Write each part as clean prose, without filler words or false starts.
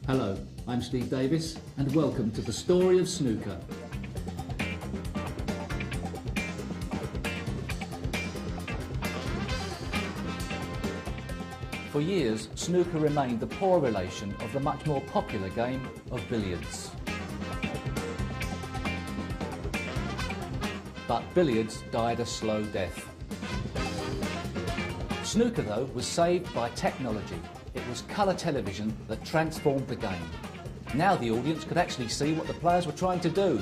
Hello, I'm Steve Davis and welcome to the story of snooker. For years, snooker remained the poor relation of the much more popular game of billiards. But billiards died a slow death. Snooker, though, was saved by technology. It was colour television that transformed the game. Now the audience could actually see what the players were trying to do.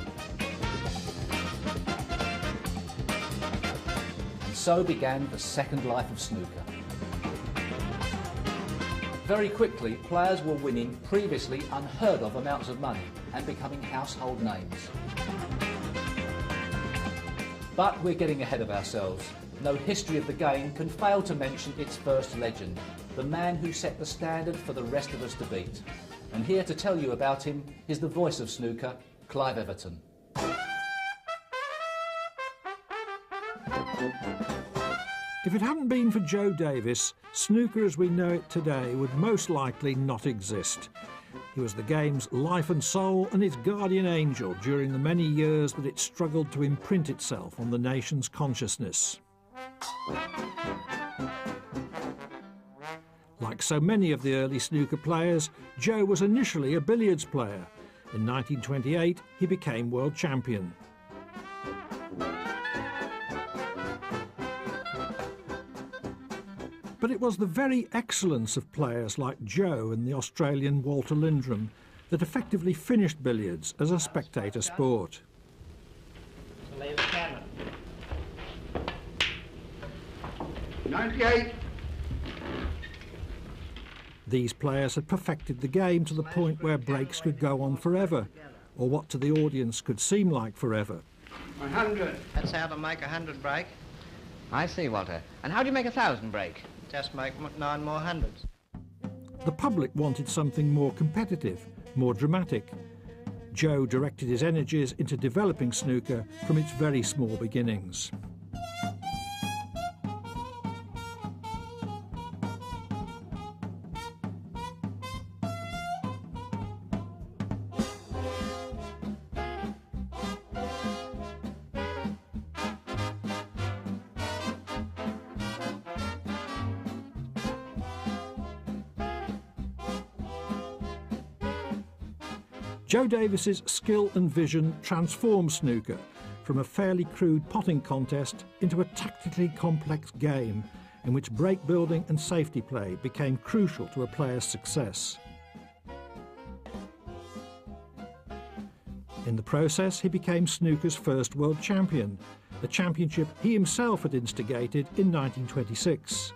And so began the second life of snooker. Very quickly, players were winning previously unheard of amounts of money and becoming household names. But we're getting ahead of ourselves. No history of the game can fail to mention its first legend, the man who set the standard for the rest of us to beat. And here to tell you about him is the voice of snooker, Clive Everton. If it hadn't been for Joe Davis, snooker as we know it today would most likely not exist. He was the game's life and soul and its guardian angel during the many years that it struggled to imprint itself on the nation's consciousness. Like so many of the early snooker players, Joe was initially a billiards player. In 1928, he became world champion. But it was the very excellence of players like Joe and the Australian Walter Lindrum that effectively finished billiards as a spectator sport. 98. These players had perfected the game to the point where breaks could go on forever, or what to the audience could seem like forever. 100. That's how to make 100 break. I see, Walter. And how do you make 1,000 break? Just make 9 more hundreds. The public wanted something more competitive, more dramatic. Joe directed his energies into developing snooker from its very small beginnings. Joe Davis's skill and vision transformed snooker from a fairly crude potting contest into a tactically complex game in which break building and safety play became crucial to a player's success. In the process, he became snooker's first world champion, a championship he himself had instigated in 1926.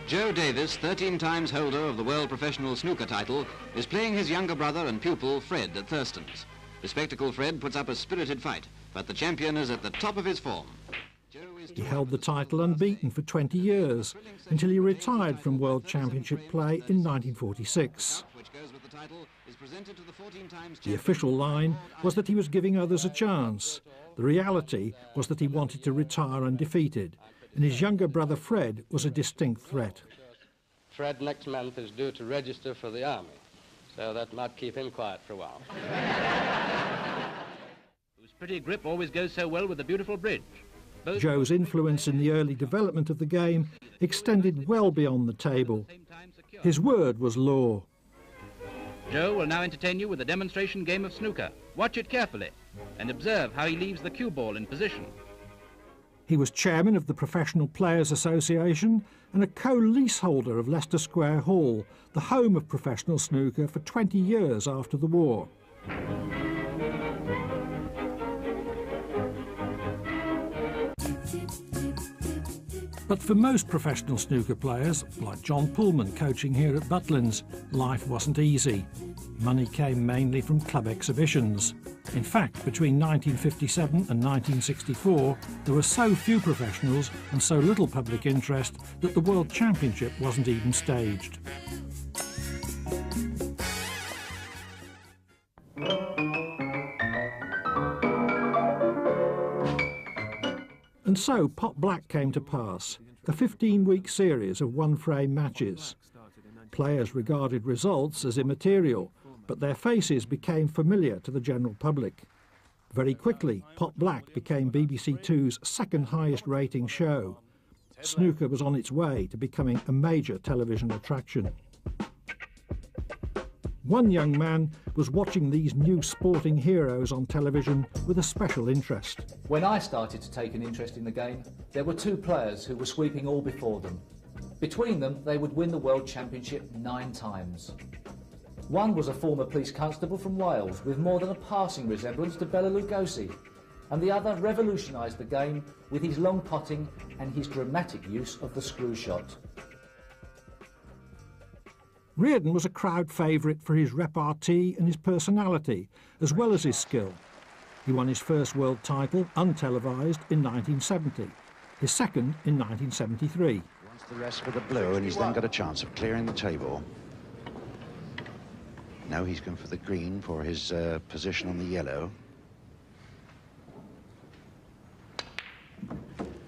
Joe Davis, 13 times holder of the World Professional Snooker title, is playing his younger brother and pupil, Fred, at Thurston's. The spectacle Fred puts up a spirited fight, but the champion is at the top of his form. He held the title unbeaten for 20 years, until he retired from World Championship play in 1946. The official line was that he was giving others a chance. The reality was that he wanted to retire undefeated, and his younger brother Fred was a distinct threat. Fred next month is due to register for the army, so that might keep him quiet for a while. Whose pretty grip always goes so well with the beautiful bridge. Joe's influence in the early development of the game extended well beyond the table. His word was law. Joe will now entertain you with a demonstration game of snooker. Watch it carefully and observe how he leaves the cue ball in position. He was chairman of the Professional Players Association and a co-leaseholder of Leicester Square Hall, the home of professional snooker for 20 years after the war. But for most professional snooker players, like John Pullman coaching here at Butlins, life wasn't easy. Money came mainly from club exhibitions. In fact, between 1957 and 1964, there were so few professionals and so little public interest that the World Championship wasn't even staged. And so Pot Black came to pass. a 15-week series of one-frame matches. Players regarded results as immaterial, but their faces became familiar to the general public. Very quickly, Pot Black became BBC Two's second highest rating show. Snooker was on its way to becoming a major television attraction. One young man was watching these new sporting heroes on television with a special interest. When I started to take an interest in the game, there were two players who were sweeping all before them. Between them, they would win the World Championship 9 times. One was a former police constable from Wales with more than a passing resemblance to Bela Lugosi, and the other revolutionised the game with his long potting and his dramatic use of the screw shot. Reardon was a crowd favourite for his repartee and his personality, as well as his skill. He won his first world title, untelevised, in 1970, his second in 1973. Wants the rest for the blue, and he's then got a chance of clearing the table. Now he's going for the green for his position on the yellow.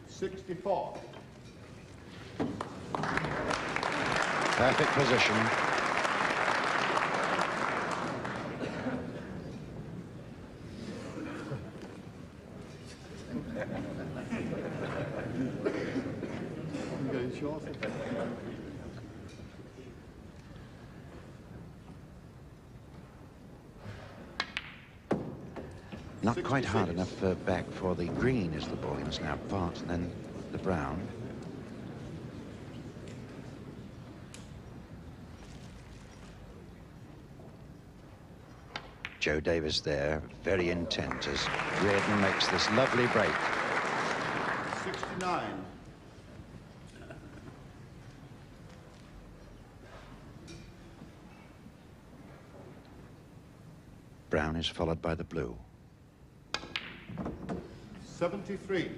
64. Perfect position. Not quite hard enough back for the green as the ball. He must now part and then the brown. Joe Davis there, very intent as Reardon makes this lovely break. 69. Brown is followed by the blue. 73.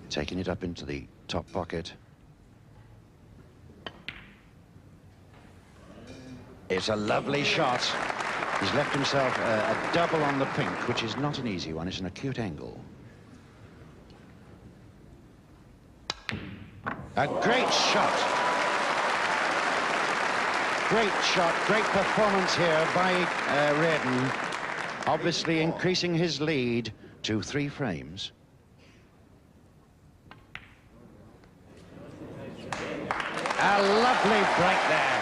Taking it up into the top pocket. It's a lovely shot. He's left himself a double on the pink, which is not an easy one. It's an acute angle. A great shot. Great shot, great performance here by Reardon. Obviously increasing his lead to 3 frames. A lovely break there.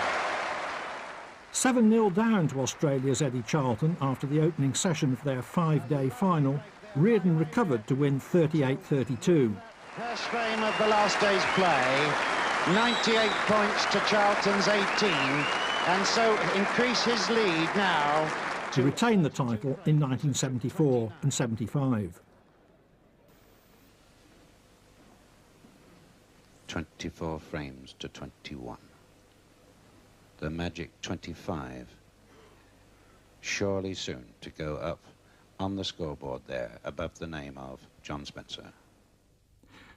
7-0 down to Australia's Eddie Charlton after the opening session of their 5-day final. Reardon recovered to win 38-32. First frame of the last day's play. 98 points to Charlton's 18, and so increase his lead now. To retain the title in 1974 and 75. 24 frames to 21. The magic 25. Surely soon to go up on the scoreboard there, above the name of John Spencer.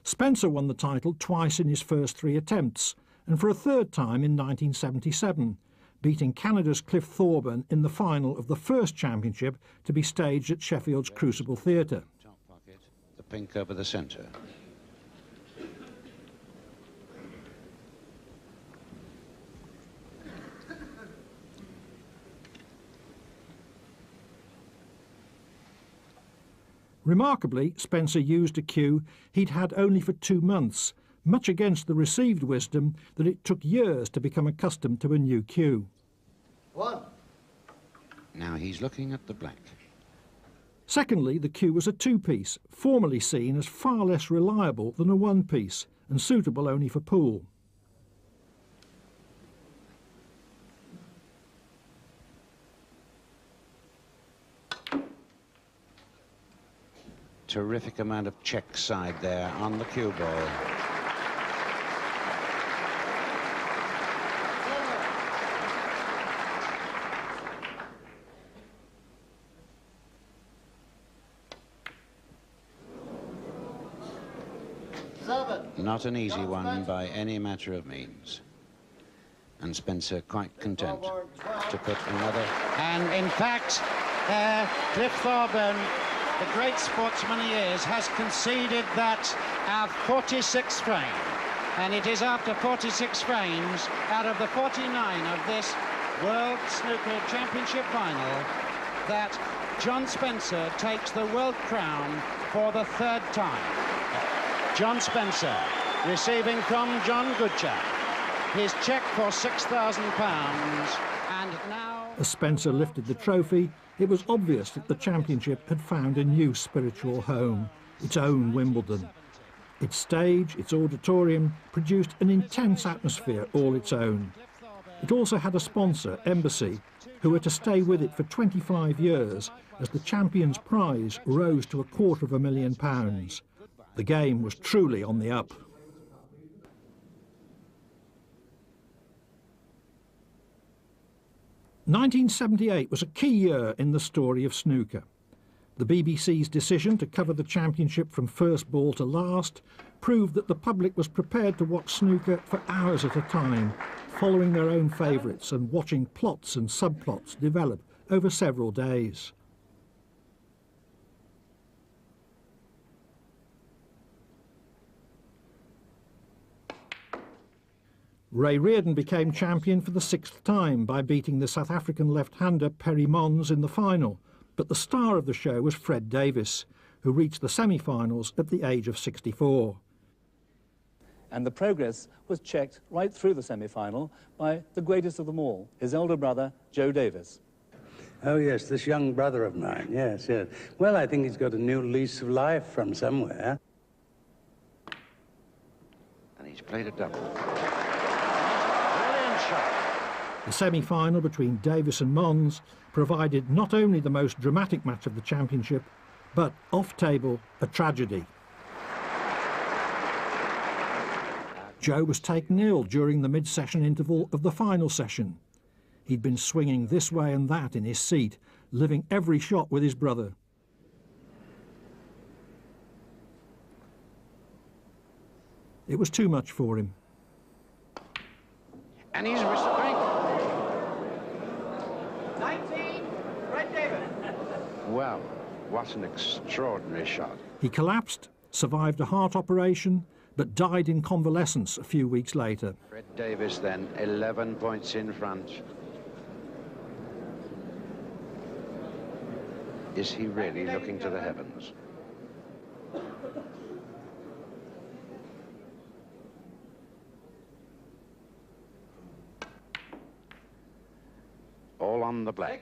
Spencer won the title twice in his first 3 attempts, and for a third time in 1977, beating Canada's Clive Thorburn in the final of the first championship to be staged at Sheffield's Crucible Theatre. Top pocket, the pink over the centre. Remarkably, Spencer used a cue he'd had only for 2 months, much against the received wisdom that it took years to become accustomed to a new cue. 1. Now he's looking at the black. Secondly, the cue was a 2-piece, formerly seen as far less reliable than a 1-piece, and suitable only for pool. Terrific amount of check side there on the cue ball. Not an easy one by any matter of means. And Spencer quite content to put another. And in fact, Clive Thorburn the great sportsman he is, has conceded that our 46th frame. And it is after 46 frames out of the 49 of this World Snooker Championship final that John Spencer takes the world crown for the third time. John Spencer receiving from John Goodchap his cheque for £6,000, and now... As Spencer lifted the trophy, it was obvious that the championship had found a new spiritual home, its own Wimbledon. Its stage, its auditorium, produced an intense atmosphere all its own. It also had a sponsor, Embassy, who were to stay with it for 25 years as the champion's prize rose to £250,000. The game was truly on the up. "1978 was a key year in the story of snooker. The BBC's decision to cover the championship from first ball to last proved that the public was prepared to watch snooker for hours at a time, following their own favourites and watching plots and subplots develop over several days. Ray Reardon became champion for the 6th time by beating the South African left-hander Perry Mons in the final, but the star of the show was Fred Davis, who reached the semi-finals at the age of 64. And the progress was checked right through the semi-final by the greatest of them all, his elder brother, Joe Davis. Oh, yes, this young brother of mine, yes, yes. Well, I think he's got a new lease of life from somewhere. And he's played a double. The semi-final between Davis and Mons provided not only the most dramatic match of the championship, but off-table, a tragedy. Joe was taken ill during the mid-session interval of the final session. He'd been swinging this way and that in his seat, living every shot with his brother. It was too much for him. And he's restrained. 19, Fred Davis. Well, what an extraordinary shot. He collapsed, survived a heart operation, but died in convalescence a few weeks later. Fred Davis then 11 points in front. Is he really looking to the heavens? All on the black.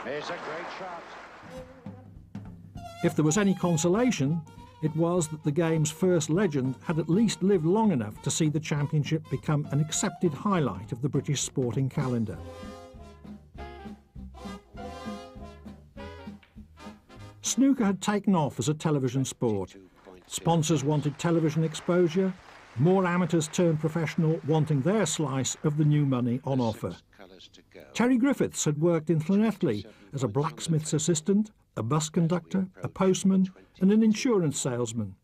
It's a great shot. If there was any consolation, it was that the game's first legend had at least lived long enough to see the championship become an accepted highlight of the British sporting calendar. Snooker had taken off as a television sport. Sponsors wanted television exposure, more amateurs turned professional wanting their slice of the new money on offer. Terry Griffiths had worked in Llanelli as a blacksmith's assistant, a bus conductor, a postman and an insurance salesman.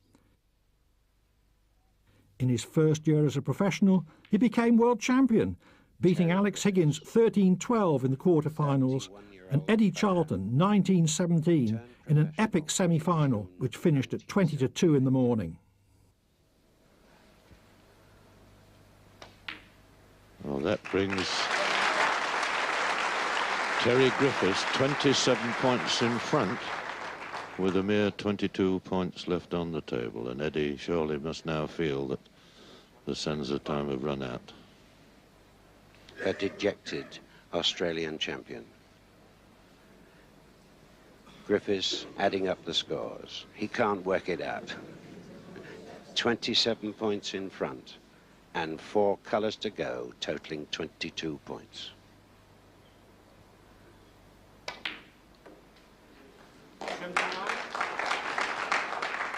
In his first year as a professional, he became world champion, beating Alex Higgins 13-12 in the quarter-finals and Eddie Charlton 19-17 in an epic semi-final which finished at 20-2 in the morning. Well, that brings Terry Griffiths 27 points in front with a mere 22 points left on the table, and Eddie surely must now feel that the sands of time have run out. A dejected Australian champion. Griffiths adding up the scores. He can't work it out. 27 points in front and 4 colours to go, totaling 22 points.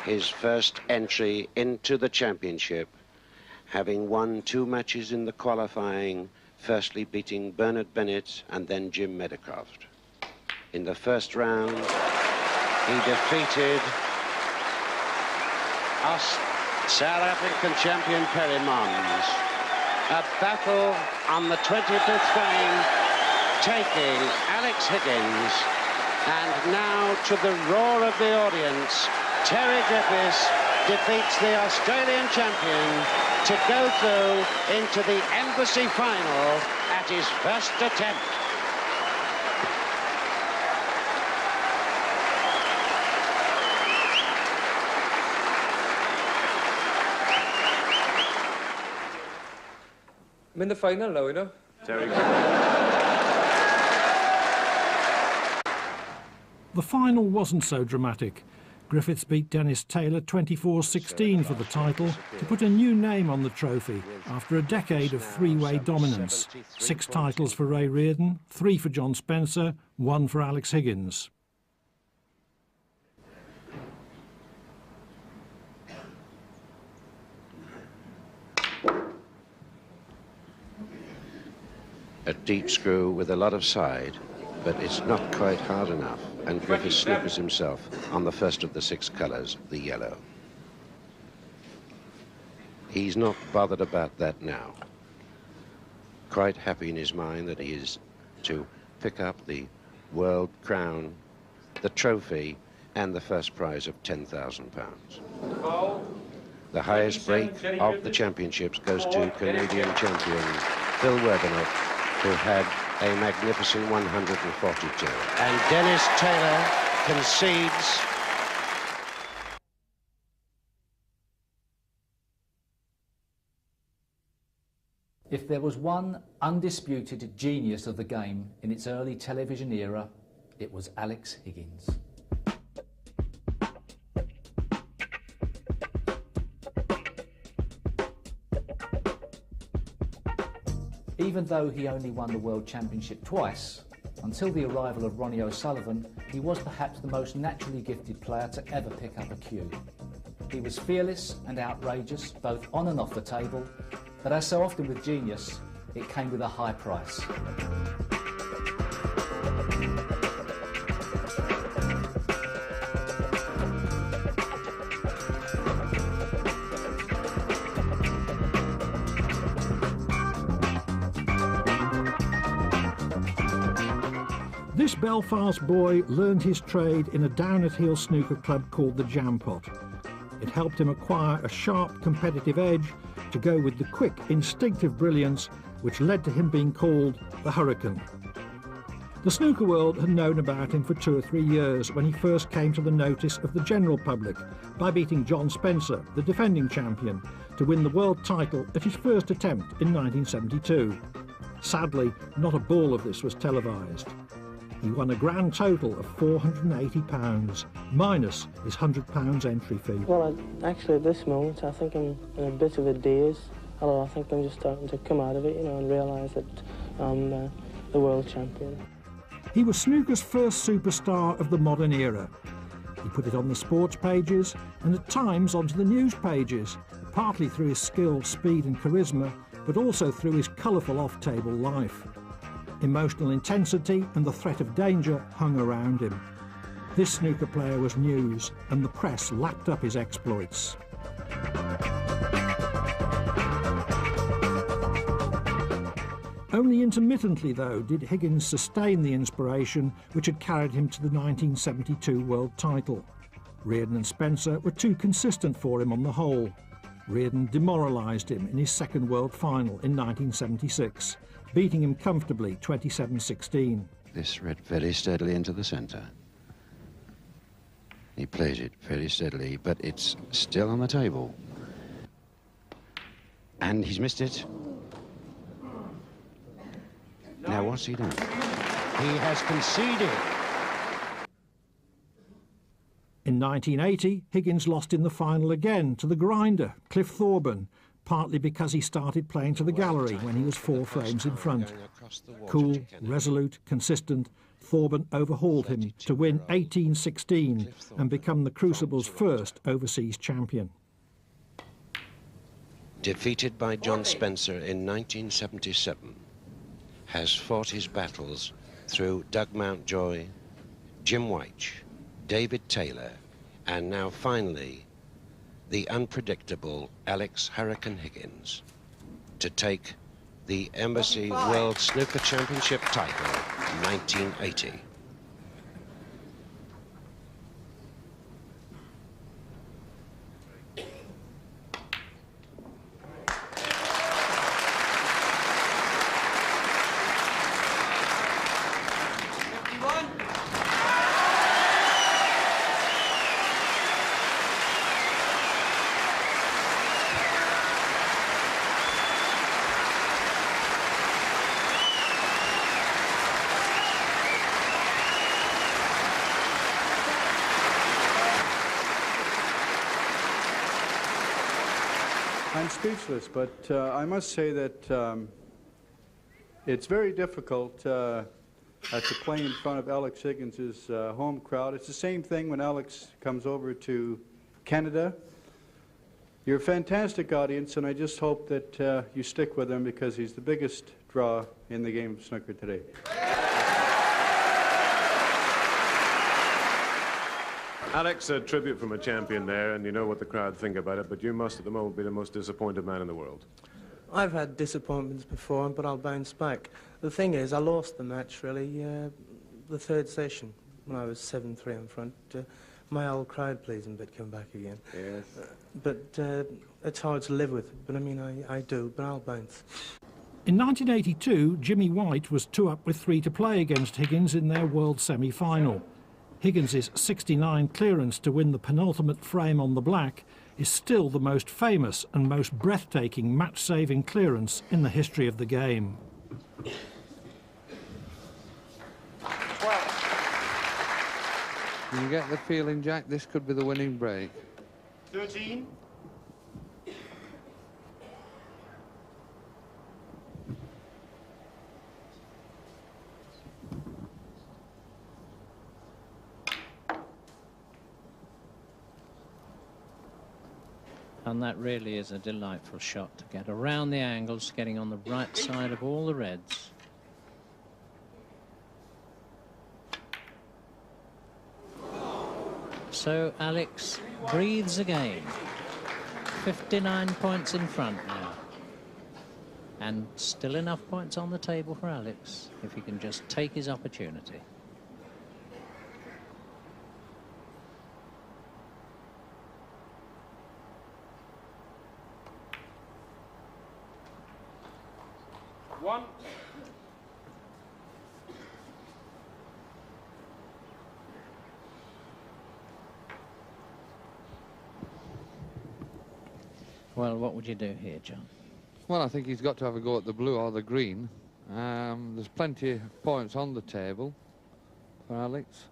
His first entry into the championship, having won 2 matches in the qualifying, firstly beating Bernard Bennett and then Jim Meadowcroft. In the first round, He defeated South African champion Perry Mons. A battle on the 25th frame, taking Alex Higgins. And now, to the roar of the audience, Terry Griffiths defeats the Australian champion to go through into the Embassy final at his first attempt. I'm in the final now, you know. Terry The final wasn't so dramatic. Griffiths beat Dennis Taylor 24-16 for the title to put a new name on the trophy after a decade of three-way dominance. 6 titles for Ray Reardon, 3 for John Spencer, 1 for Alex Higgins. A deep screw with a lot of side, but it's not quite hard enough, and Griffiths snookers himself on the first of the 6 colours, the yellow. He's not bothered about that now. Quite happy in his mind that he is to pick up the world crown, the trophy, and the first prize of £10,000. The highest break of the championships goes to Canadian champion Phil Werbenhoek, who had a magnificent 142. And Dennis Taylor concedes. If there was one undisputed genius of the game in its early television era, it was Alex Higgins. Even though he only won the World Championship twice, until the arrival of Ronnie O'Sullivan, he was perhaps the most naturally gifted player to ever pick up a cue. He was fearless and outrageous, both on and off the table, but as so often with genius, it came with a high price. This Belfast boy learned his trade in a down-at-heel snooker club called the Jampot. It helped him acquire a sharp competitive edge to go with the quick, instinctive brilliance which led to him being called the Hurricane. The snooker world had known about him for 2 or 3 years when he first came to the notice of the general public by beating John Spencer, the defending champion, to win the world title at his first attempt in 1972. Sadly, not a ball of this was televised. He won a grand total of £480, minus his £100 entry fee. Well, actually at this moment I think I'm in a bit of a daze, although I think I'm just starting to come out of it, you know, and realise that I'm the world champion. He was snooker's first superstar of the modern era. He put it on the sports pages and at times onto the news pages, partly through his skill, speed and charisma, but also through his colourful off-table life. Emotional intensity and the threat of danger hung around him. This snooker player was news, and the press lapped up his exploits. Only intermittently, though, did Higgins sustain the inspiration which had carried him to the 1972 world title. Reardon and Spencer were too consistent for him on the whole. Reardon demoralised him in his second world final in 1976. Beating him comfortably 27-16. This read very steadily into the centre. He plays it very steadily, but it's still on the table. And he's missed it. Now what's he done? He has conceded. In 1980, Higgins lost in the final again to the grinder, Cliff Thorburn, partly because he started playing to the gallery when he was 4 frames in front. Cool, resolute, consistent, Thorburn overhauled him to win 18-16 and become the Crucible's first overseas champion. Defeated by John Spencer in 1977, has fought his battles through Doug Mountjoy, Jim White, David Taylor, and now finally the unpredictable Alex Hurricane Higgins to take the Embassy World Snooker Championship title 1980. I'm speechless, but I must say that it's very difficult to play in front of Alex Higgins' home crowd. It's the same thing when Alex comes over to Canada. You're a fantastic audience, and I just hope that you stick with him because he's the biggest draw in the game of snooker today. Alex, a tribute from a champion there, and you know what the crowd think about it, but you must at the moment be the most disappointed man in the world. I've had disappointments before, but I'll bounce back. The thing is, I lost the match, really, the third session, when I was 7-3 in front. My old crowd pleasing bit come back again. Yes. But it's hard to live with. But I mean, I do, but I'll bounce. In 1982, Jimmy White was 2-up with 3 to play against Higgins in their world semi-final. Higgins' 69 clearance to win the penultimate frame on the black is still the most famous and most breathtaking match-saving clearance in the history of the game. 12. You get the feeling, Jack, this could be the winning break. 13. And that really is a delightful shot to get around the angles, getting on the right side of all the reds. So Alex breathes again. 59 points in front now. And still enough points on the table for Alex, if he can just take his opportunity. One. Well, what would you do here, John? Well, I think he's got to have a go at the blue or the green. There's plenty of points on the table for Alex.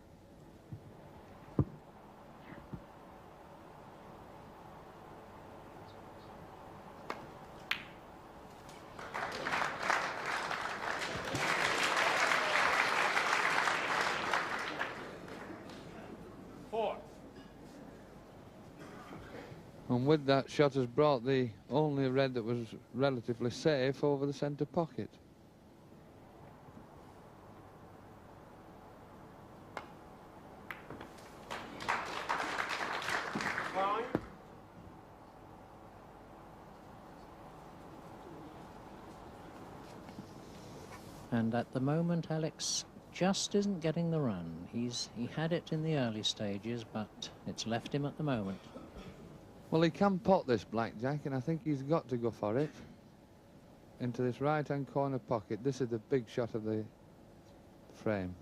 And with that shot has brought the only red that was relatively safe over the centre pocket. And at the moment, Alex just isn't getting the run. He had it in the early stages, but it's left him at the moment. Well, he can pot this blackjack, and I think he's got to go for it. Into this right-hand corner pocket. This is the big shot of the frame.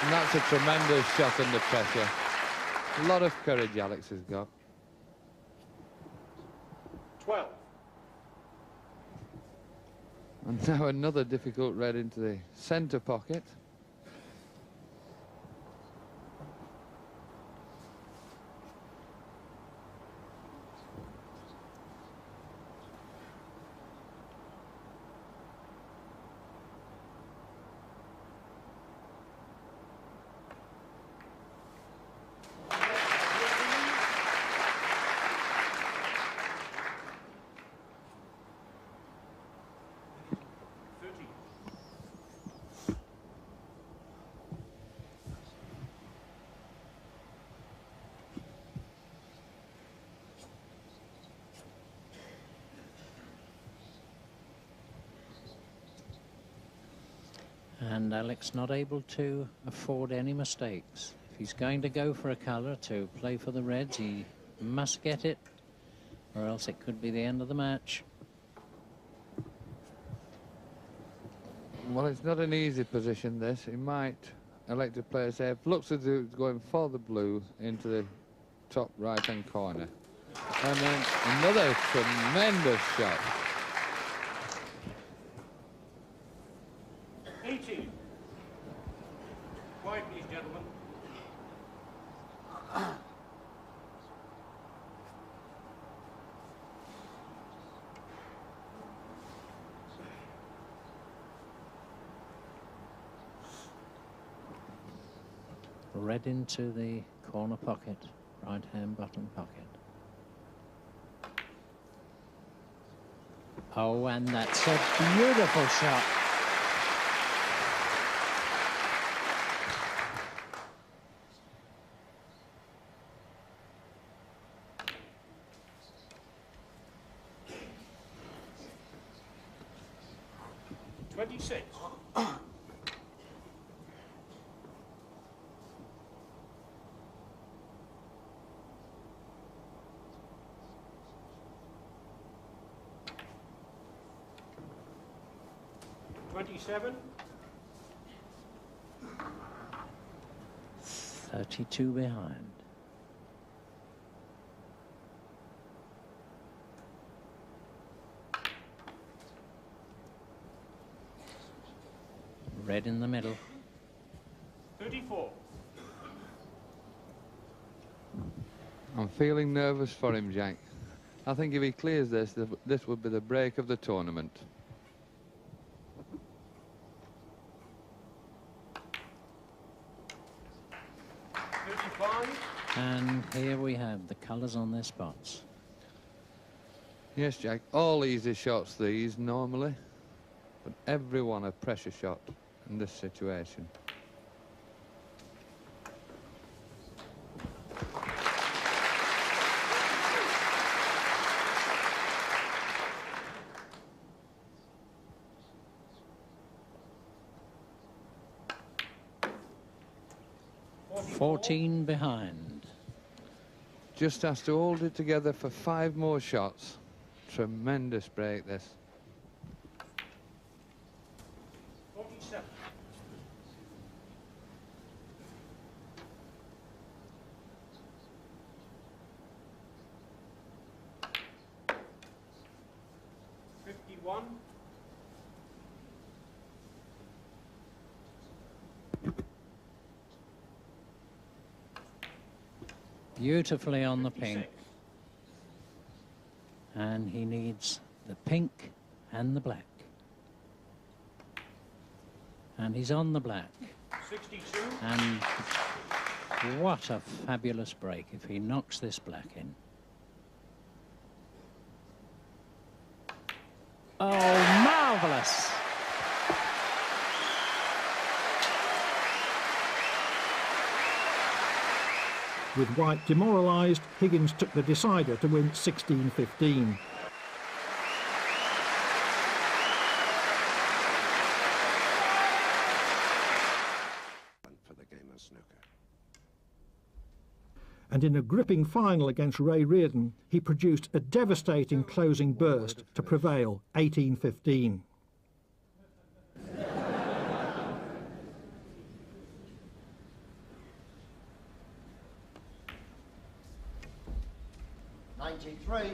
And that's a tremendous shot under pressure. A lot of courage Alex has got. 12. And now another difficult red into the centre pocket. And Alex not able to afford any mistakes. If he's going to go for a colour to play for the Reds, he must get it, or else it could be the end of the match. Well, it's not an easy position, this. He might elect to play safe. Looks as though he's going for the blue into the top right-hand corner. And then another tremendous shot. 18. Quiet, please, gentlemen. Red into the corner pocket, right-hand bottom pocket. Oh, and that's a beautiful shot. Twenty-seven. 32 behind. Red in the middle. 34. I'm feeling nervous for him, Jack. I think if he clears this, this would be the break of the tournament. And here we have the colours on their spots. Yes, Jack, all easy shots these normally, but every one a pressure shot in this situation. $14 behind. Just has to hold it together for 5 more shots. Tremendous break, this. 47. $51. Beautifully on the pink. And he needs the pink and the black. And he's on the black. 62. And what a fabulous break if he knocks this black in. Oh, marvellous! With white demoralised, Higgins took the decider to win 16-15. For the game of snooker. And in a gripping final against Ray Reardon, he produced a devastating closing burst to prevail 18-15. Three.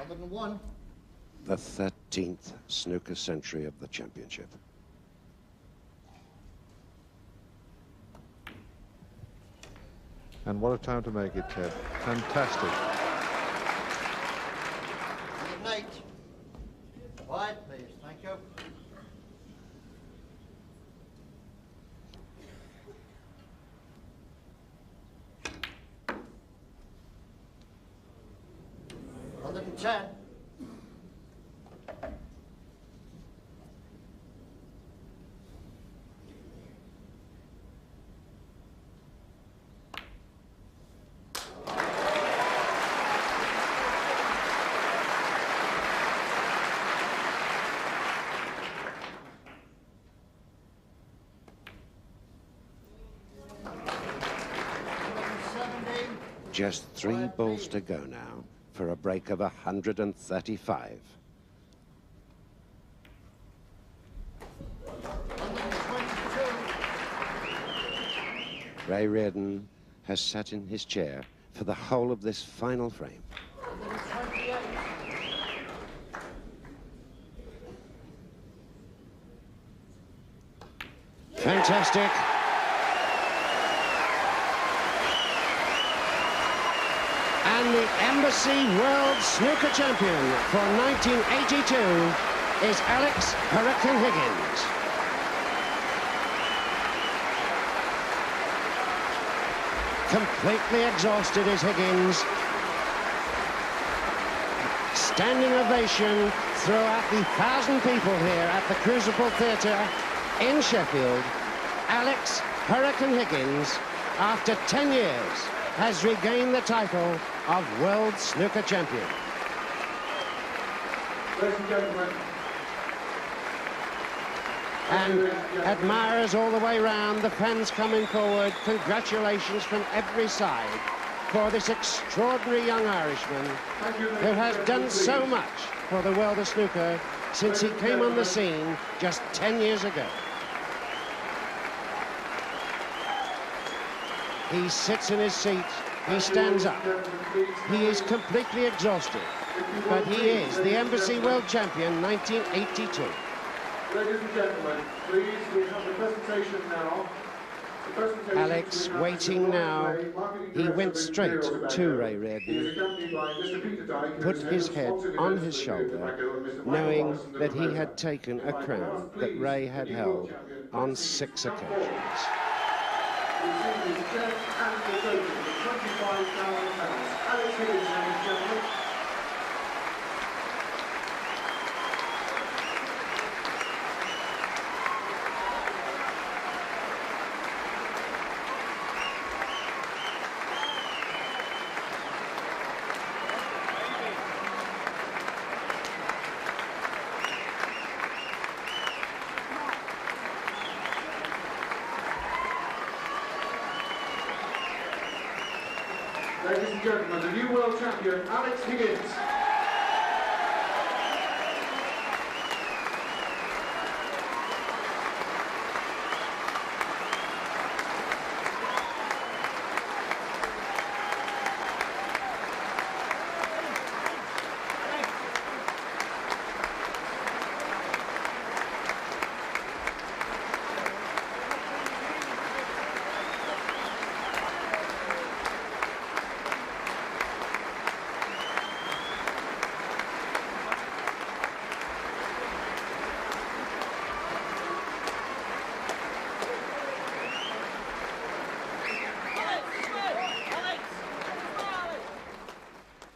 $101. The 13th snooker century of the championship. And what a time to make it, Ted. Fantastic. 108. Quiet, please. Thank you. $110. Just 3 balls to go now for a break of 135. Ray Reardon has sat in his chair for the whole of this final frame. Fantastic. And the Embassy World Snooker Champion for 1982 is Alex Hurricane Higgins. Completely exhausted is Higgins. Standing ovation throughout the 1,000 people here at the Crucible Theatre in Sheffield. Alex Hurricane Higgins, after 10 years, has regained the title of World Snooker Champion. Ladies and gentlemen. And admirers all the way round, the fans coming forward. Congratulations from every side for this extraordinary young Irishman who has done so much for the world of snooker since he came on the scene just 10 years ago. He sits in his seat, he stands up. He is completely exhausted, but he is the Embassy World Champion 1982. Ladies and gentlemen, please, we have the presentation now. Alex waiting now. He went straight to Ray Reardon, put his head on his shoulder, knowing that he had taken a crown that Ray had held on 6 occasions. Alex Higgins, ladies and gentlemen. Ladies and gentlemen, the new world champion, Alex Higgins.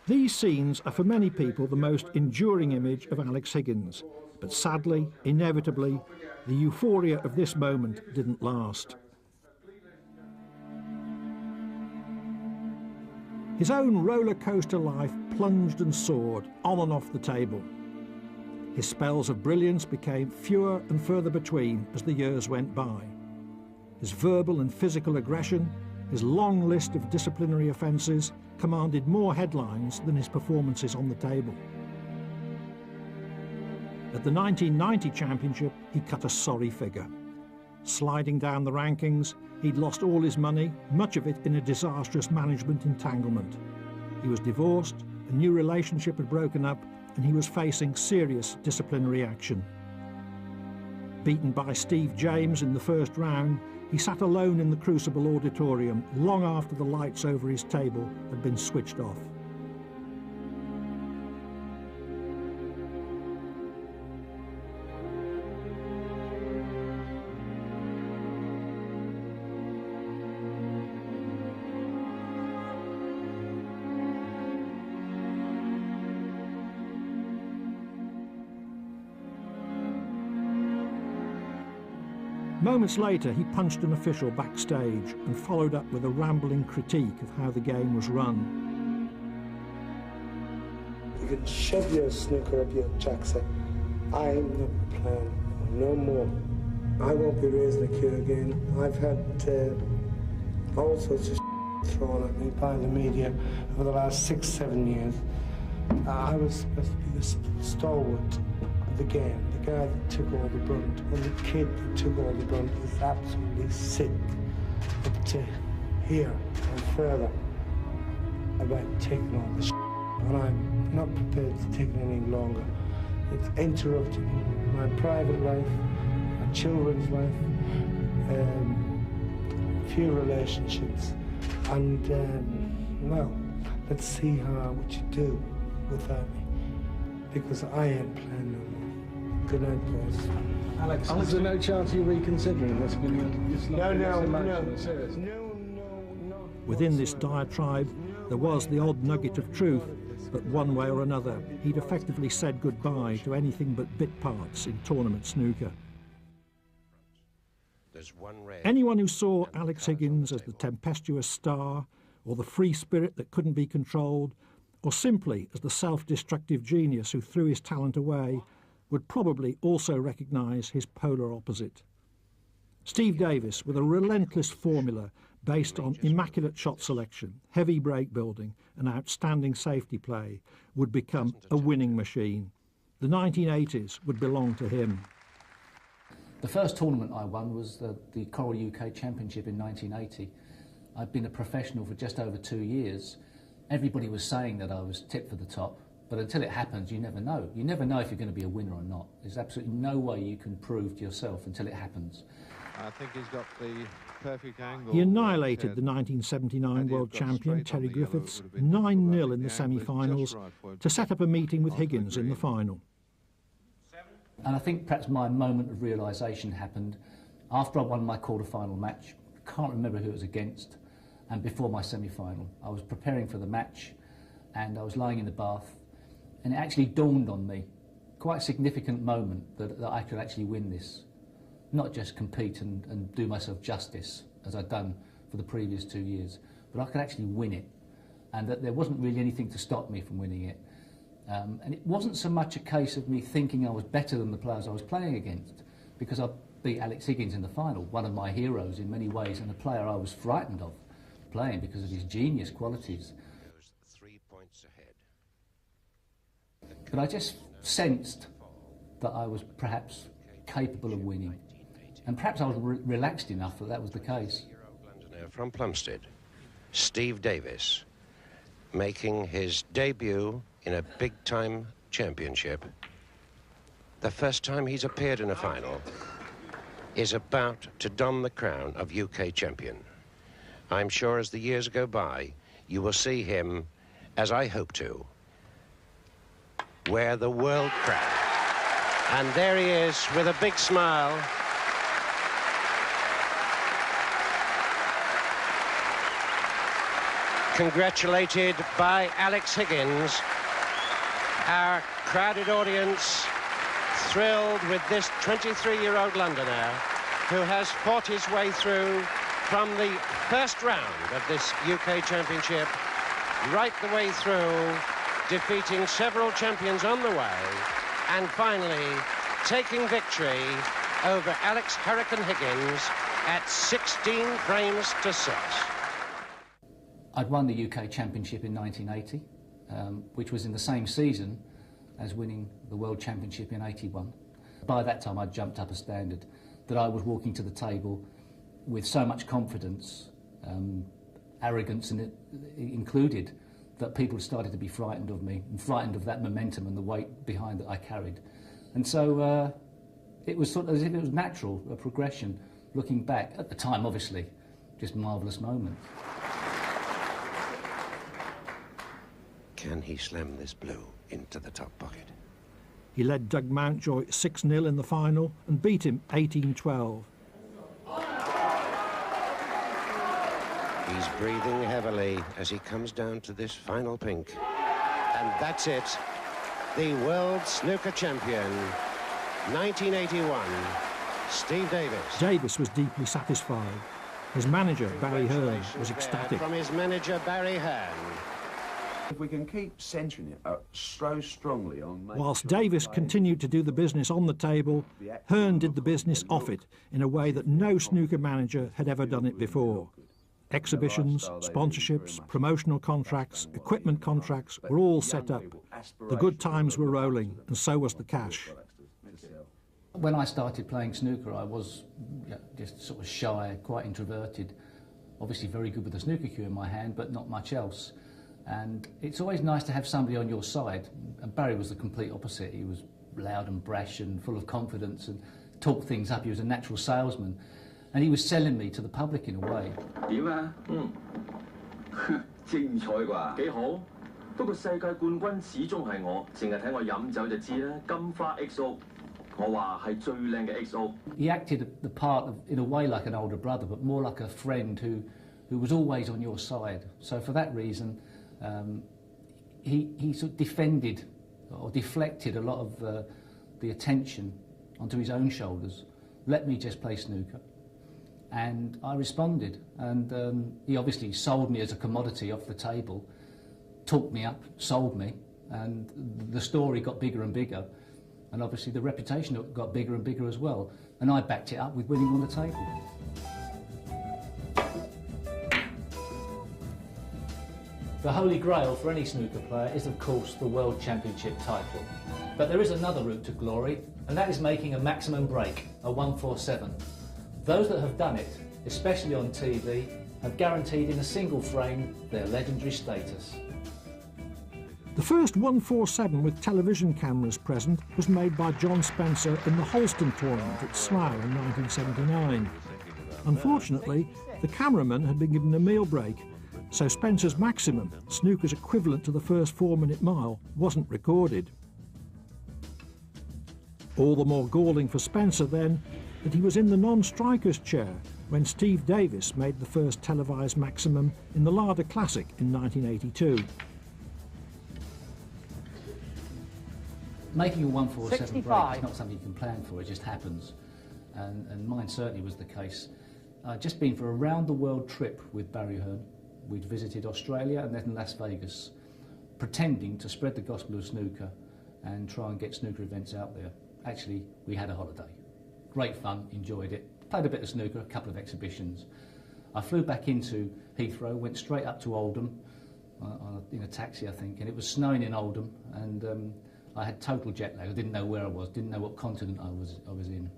These scenes are for many people the most enduring image of Alex Higgins, but sadly, inevitably, the euphoria of this moment didn't last. His own roller coaster life plunged and soared on and off the table. His spells of brilliance became fewer and further between as the years went by. His verbal and physical aggression, his long list of disciplinary offences, commanded more headlines than his performances on the table. At the 1990 championship, he cut a sorry figure. Sliding down the rankings, he'd lost all his money, much of it in a disastrous management entanglement. He was divorced, a new relationship had broken up, and he was facing serious disciplinary action. Beaten by Steve James in the first round, he sat alone in the Crucible auditorium long after the lights over his table had been switched off. Moments later, he punched an official backstage and followed up with a rambling critique of how the game was run. You can shove your snooker up your jackson. I'm not playing no more. I won't be raising a cue again. I've had all sorts of thrown at me by the media over the last 6-7 years. I was supposed to be the stalwart of the game, the guy that took all the brunt, and the kid that took all the brunt is absolutely sick up to here and further about taking all the shit, and I'm not prepared to take it any longer. It's interrupting my private life, my children's life, a few relationships, and well, let's see what you do without me, because I ain't playing no more. Good night, boys. Alex, is there no chance you're reconsidering this? No. Within this diatribe, there was the odd nugget of truth that one way or another, he'd effectively said goodbye to anything but bit parts in tournament snooker. Anyone who saw Alex Higgins as the tempestuous star, or the free spirit that couldn't be controlled, or simply as the self-destructive genius who threw his talent away, would probably also recognise his polar opposite. Steve Davis, with a relentless formula based on immaculate shot selection, heavy break building and outstanding safety play, would become a winning machine. The 1980s would belong to him. The first tournament I won was the Coral UK Championship in 1980. I'd been a professional for just over 2 years. Everybody was saying that I was tipped for the top, but until it happens, you never know. You never know if you're going to be a winner or not. There's absolutely no way you can prove to yourself until it happens. I think he's got the perfect angle. He annihilated the 1979 world champion Terry Griffiths 9-0 in the semi-finals to set up a meeting with Higgins in the final. And I think perhaps my moment of realisation happened after I won my quarter-final match. I can't remember who it was against, and before my semi-final. I was preparing for the match and I was lying in the bath, and it actually dawned on me, quite a significant moment, that I could actually win this. Not just compete and do myself justice, as I'd done for the previous 2 years, but I could actually win it, and that there wasn't really anything to stop me from winning it. And it wasn't so much a case of me thinking I was better than the players I was playing against, because I beat Alex Higgins in the final, one of my heroes in many ways, and a player I was frightened of playing because of his genius qualities. 3 points ahead. But I just sensed that I was perhaps capable of winning, and perhaps I was relaxed enough that that was the case. Londoner from Plumstead, Steve Davis, making his debut in a big-time championship. The first time he's appeared in a final, is about to don the crown of UK champion. I'm sure as the years go by, you will see him, as I hope to, wear the world crown. And there he is with a big smile. Congratulated by Alex Higgins. Our crowded audience thrilled with this 23-year-old Londoner who has fought his way through from the first round of this UK Championship right the way through, defeating several champions on the way, and finally taking victory over Alex Hurricane Higgins at 16 frames to 6. I'd won the UK Championship in 1980, which was in the same season as winning the World Championship in 81. By that time I'd jumped up a standard, that I was walking to the table with so much confidence, arrogance included, that people started to be frightened of me, and frightened of that momentum and the weight behind that I carried. And so it was sort of as if it was natural, a progression, looking back. At the time, obviously, just marvellous moment. Can he slam this blue into the top pocket? He led Doug Mountjoy 6-0 in the final and beat him 18-12. He's breathing heavily as he comes down to this final pink. And that's it. The world snooker champion, 1981, Steve Davis. Davis was deeply satisfied. His manager, Barry Hearn, was ecstatic. From his manager, Barry Hearn. If we can keep centering it so strongly on... Whilst Davis continued to do the business on the table, Hearn did the business off it in a way that no snooker manager had ever done it before. Exhibitions, sponsorships, promotional contracts, equipment contracts were all set up. The good times were rolling, and so was the cash. When I started playing snooker, I was just sort of shy, quite introverted. Obviously very good with the snooker cue in my hand, but not much else. And it's always nice to have somebody on your side. And Barry was the complete opposite. He was loud and brash and full of confidence and talked things up. He was a natural salesman. And he was selling me to the public in a way. 點啊？精彩啩？幾好？不過世界冠軍始終係我，淨係睇我飲酒就知啦。金花 XO， 我話係最靚嘅 XO。 He acted the part of, in a way, like an older brother, but more like a friend who was always on your side. So for that reason, he sort of defended or deflected a lot of the attention onto his own shoulders. Let me just play snooker. And I responded, and he obviously sold me as a commodity off the table, talked me up, sold me, and the story got bigger and bigger, and obviously the reputation got bigger and bigger as well, and I backed it up with winning on the table. The holy grail for any snooker player is, of course, the World Championship title. But there is another route to glory, and that is making a maximum break, a 147. Those that have done it, especially on TV, have guaranteed in a single frame their legendary status. The first 147 with television cameras present was made by John Spencer in the Holston tournament at Slough in 1979. Unfortunately, the cameraman had been given a meal break, so Spencer's maximum, snooker's equivalent to the first 4-minute mile, wasn't recorded. All the more galling for Spencer then that he was in the non-striker's chair when Steve Davis made the first televised maximum in the Larder Classic in 1982. Making a 147 65. break is not something you can plan for, it just happens. And mine certainly was the case. I'd just been for a round-the-world trip with Barry Hearn. We'd visited Australia and then Las Vegas, pretending to spread the gospel of snooker and try and get snooker events out there. Actually, we had a holiday. Great fun, enjoyed it. Played a bit of snooker, a couple of exhibitions. I flew back into Heathrow, went straight up to Oldham in a taxi, I think, and it was snowing in Oldham, and I had total jet lag. I didn't know where I was, didn't know what continent I was in,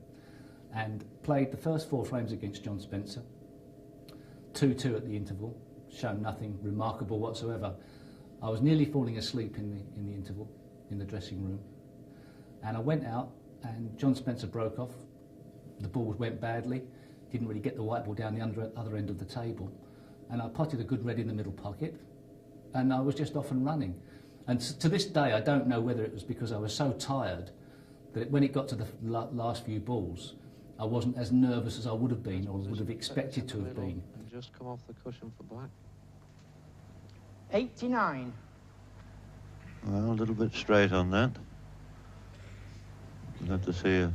and played the first 4 frames against John Spencer. 2-2 at the interval, shown nothing remarkable whatsoever. I was nearly falling asleep in the interval, in the dressing room, and I went out, and John Spencer broke off. The ball went badly, didn't really get the white ball down the other end of the table, and I potted a good red in the middle pocket, and I was just off and running. And to this day, I don't know whether it was because I was so tired that when it got to the last few balls, I wasn't as nervous as I would have been or would have expected to have been. And just come off the cushion for black. 89. Well, a little bit straight on that. We'll have to see a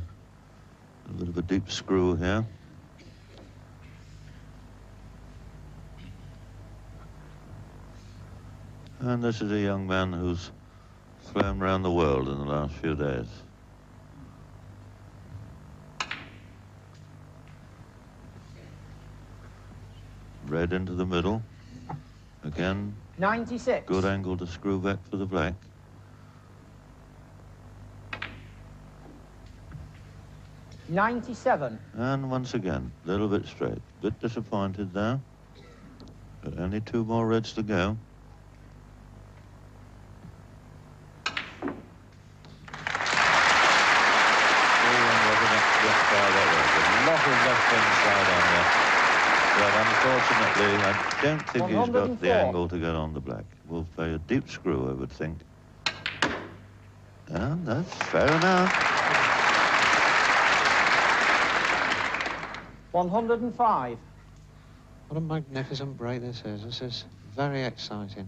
bit of a deep screw here. And this is a young man who's flown around the world in the last few days. Red into the middle. Again, 96. good angle to screw back for the black. $97. And once again, a little bit straight. Bit disappointed there. But only 2 more reds to go. But unfortunately, I don't think he's got the angle to get on the black. We'll play a deep screw, I would think. And that's fair enough. 105. What a magnificent break this is. This is very exciting.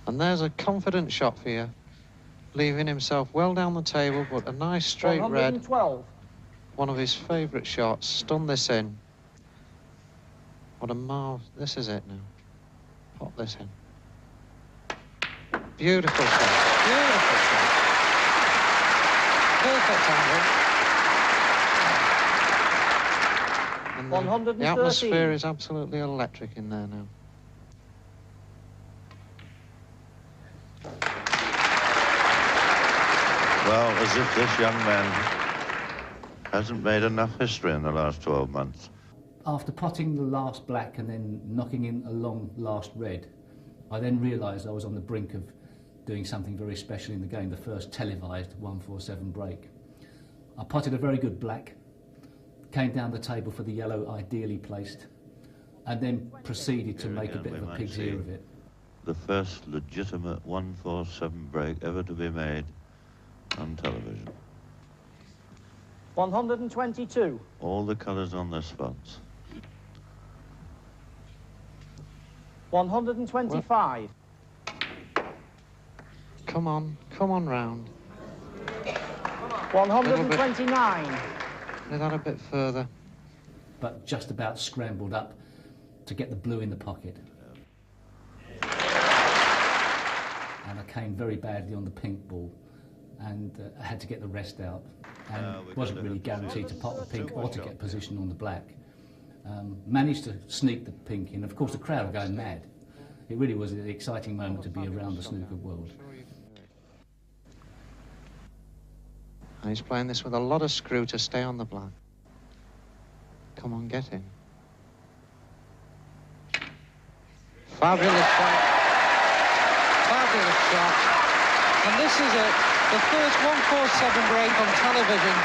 And there's a confident shot for you, leaving himself well down the table, but a nice straight 112. red. One of his favourite shots. Stun this in. What a marvel. This is it now. Pop this in. Beautiful shot. Beautiful shot. Perfect angle. And 113. the atmosphere is absolutely electric in there now. Well, as if this young man hasn't made enough history in the last 12 months. After potting the last black and then knocking in a long last red, I then realised I was on the brink of doing something very special in the game, the first televised 147 break. I potted a very good black, came down the table for the yellow ideally placed, and then proceeded to make a bit of a pig's ear of it. The first legitimate 147 break ever to be made on television. 122. All the colours on the spots. 125. Come on round. 129. Get that a bit further. But just about scrambled up to get the blue in the pocket. And I came very badly on the pink ball, and I had to get the rest out. And wasn't really guaranteed to pot the pink or to get position on the black. Managed to sneak the pink in. Of course, the crowd were going mad. It really was an exciting moment to be around the snooker world. And he's playing this with a lot of screw to stay on the black. Come on, get in. Fabulous shot. Fabulous shot. And this is it. The first 147 break on television